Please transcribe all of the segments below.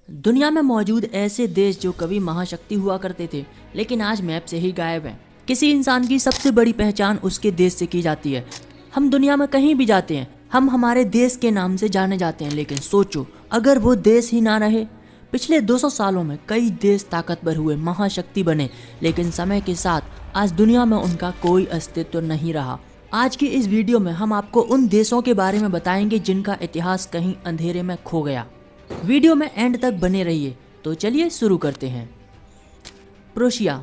दुनिया में मौजूद ऐसे देश जो कभी महाशक्ति हुआ करते थे लेकिन आज मैप से ही गायब हैं। किसी इंसान की सबसे बड़ी पहचान उसके देश से की जाती है। हम दुनिया में कहीं भी जाते हैं, हम हमारे देश के नाम से जाने जाते हैं, लेकिन सोचो अगर वो देश ही ना रहे। पिछले 200 सालों में कई देश ताकतवर हुए, महाशक्ति बने, लेकिन समय के साथ आज दुनिया में उनका कोई अस्तित्व नहीं रहा। आज की इस वीडियो में हम आपको उन देशों के बारे में बताएंगे जिनका इतिहास कहीं अंधेरे में खो गया। वीडियो में एंड तक बने रहिए। तो चलिए शुरू करते हैं। प्रुशिया,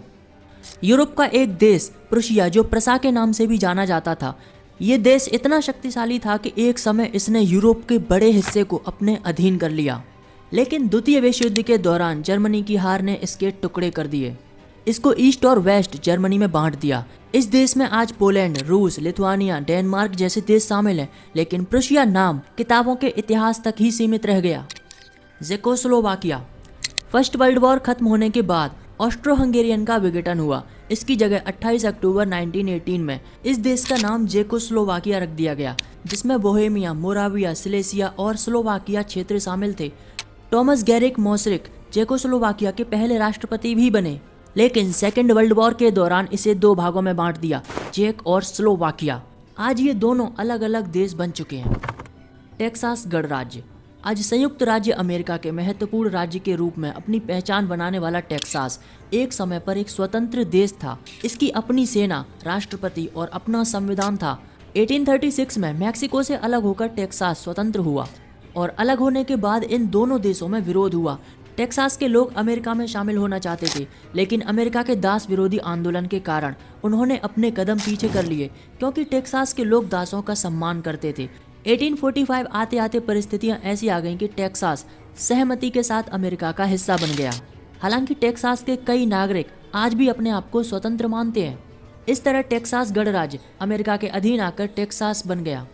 यूरोप का एक देश प्रुशिया, जो प्रसा के नाम से भी जाना जाता था। ये देश इतना शक्तिशाली था कि एक समय इसने यूरोप के बड़े हिस्से को अपने अधीन कर लिया, लेकिन द्वितीय विश्व युद्ध के दौरान जर्मनी की हार ने इसके टुकड़े कर दिए। इसको ईस्ट और वेस्ट जर्मनी में बांट दिया। इस देश में आज पोलैंड, रूस, लिथुआनिया, डेनमार्क जैसे देश शामिल हैं, लेकिन प्रुशिया नाम किताबों के इतिहास तक ही सीमित रह गया। चेकोस्लोवाकिया, फर्स्ट वर्ल्ड वॉर खत्म होने के बाद ऑस्ट्रो हंगेरियन का विघटन हुआ। इसकी जगह 28 अक्टूबर 1918 में इस देश का नाम चेकोस्लोवाकिया रख दिया गया, जिसमें बोहेमिया, मोराविया, सिलेसिया और स्लोवाकिया क्षेत्र शामिल थे। टॉमस गैरिक मोसरिक चेकोस्लोवाकिया के पहले राष्ट्रपति भी बने, लेकिन सेकेंड वर्ल्ड वॉर के दौरान इसे दो भागों में बांट दिया, चेक और स्लोवाकिया। आज ये दोनों अलग अलग देश बन चुके हैं। टेक्सास गणराज्य, आज संयुक्त राज्य अमेरिका के महत्वपूर्ण राज्य के रूप में अपनी पहचान बनाने वाला टेक्सास एक समय पर एक स्वतंत्र देश था। इसकी अपनी सेना, राष्ट्रपति और अपना संविधान था। 1836 में मैक्सिको से अलग होकर टेक्सास स्वतंत्र हुआ और अलग होने के बाद इन दोनों देशों में विरोध हुआ। टेक्सास के लोग अमेरिका में शामिल होना चाहते थे, लेकिन अमेरिका के दास विरोधी आंदोलन के कारण उन्होंने अपने कदम पीछे कर लिए, क्योंकि टेक्सास के लोग दासों का सम्मान करते थे। 1845 आते आते परिस्थितियां ऐसी आ गईं कि टेक्सास सहमति के साथ अमेरिका का हिस्सा बन गया। हालांकि टेक्सास के कई नागरिक आज भी अपने आप को स्वतंत्र मानते हैं। इस तरह टेक्सास गणराज्य अमेरिका के अधीन आकर टेक्सास बन गया।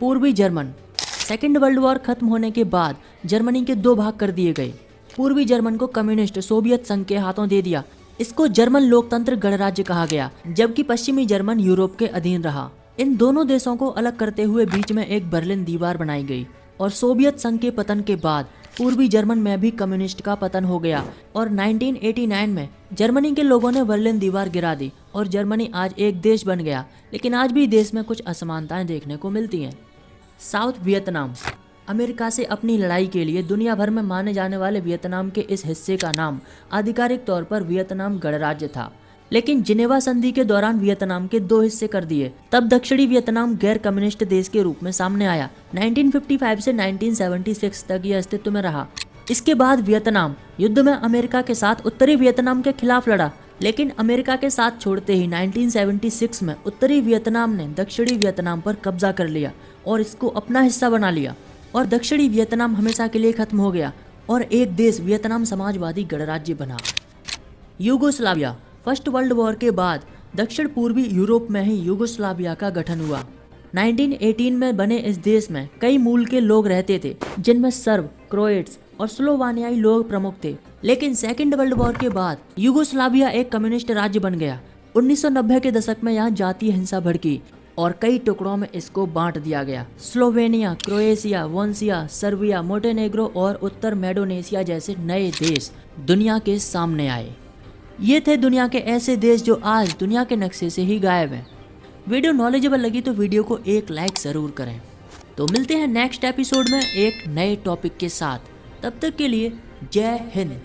पूर्वी जर्मन, सेकेंड वर्ल्ड वॉर खत्म होने के बाद जर्मनी के दो भाग कर दिए गए। पूर्वी जर्मन को कम्युनिस्ट सोवियत संघ के हाथों दे दिया। इसको जर्मन लोकतंत्र गणराज्य कहा गया, जबकि पश्चिमी जर्मन यूरोप के अधीन रहा। इन दोनों देशों को अलग करते हुए बीच में एक बर्लिन दीवार बनाई गई और सोवियत संघ के पतन के बाद पूर्वी जर्मन में भी कम्युनिस्ट का पतन हो गया और 1989 में जर्मनी के लोगों ने बर्लिन दीवार गिरा दी और जर्मनी आज एक देश बन गया। लेकिन आज भी देश में कुछ असमानताएं देखने को मिलती हैं। साउथ वियतनाम, अमेरिका से अपनी लड़ाई के लिए दुनिया भर में माने जाने वाले वियतनाम के इस हिस्से का नाम आधिकारिक तौर पर वियतनाम गणराज्य था, लेकिन जिनेवा संधि के दौरान वियतनाम के दो हिस्से कर दिए। तब दक्षिणी वियतनाम गैर कम्युनिस्ट देश के रूप में सामने आया। 1955 से 1976 तक यह अस्तित्व में रहा। इसके बाद वियतनाम युद्ध में अमेरिका के साथ उत्तरी वियतनाम के खिलाफ लड़ा, लेकिन अमेरिका के साथ छोड़ते ही 1976 में उत्तरी वियतनाम ने दक्षिणी वियतनाम पर कब्जा कर लिया और इसको अपना हिस्सा बना लिया और दक्षिणी वियतनाम हमेशा के लिए खत्म हो गया और एक देश वियतनाम समाजवादी गणराज्य बना। यूगोस्लाविया, फर्स्ट वर्ल्ड वॉर के बाद दक्षिण पूर्वी यूरोप में ही यूगोस्लाविया का गठन हुआ। 1918 में बने इस देश में कई मूल के लोग रहते थे, जिनमें सर्ब, क्रोएट्स और स्लोवानियाई लोग प्रमुख थे। लेकिन सेकेंड वर्ल्ड वॉर के बाद यूगोस्लाविया एक कम्युनिस्ट राज्य बन गया। 1990 के दशक में यहाँ जातीय हिंसा भड़की और कई टुकड़ों में इसको बांट दिया गया। स्लोवेनिया, क्रोएशिया, वॉन्सिया, सर्बिया, मोंटेनेग्रो और उत्तर मैडोनेशिया जैसे नए देश दुनिया के सामने आए। ये थे दुनिया के ऐसे देश जो आज दुनिया के नक्शे से ही गायब हैं। वीडियो नॉलेजेबल लगी तो वीडियो को एक लाइक ज़रूर करें। तो मिलते हैं नेक्स्ट एपिसोड में एक नए टॉपिक के साथ। तब तक के लिए जय हिंद।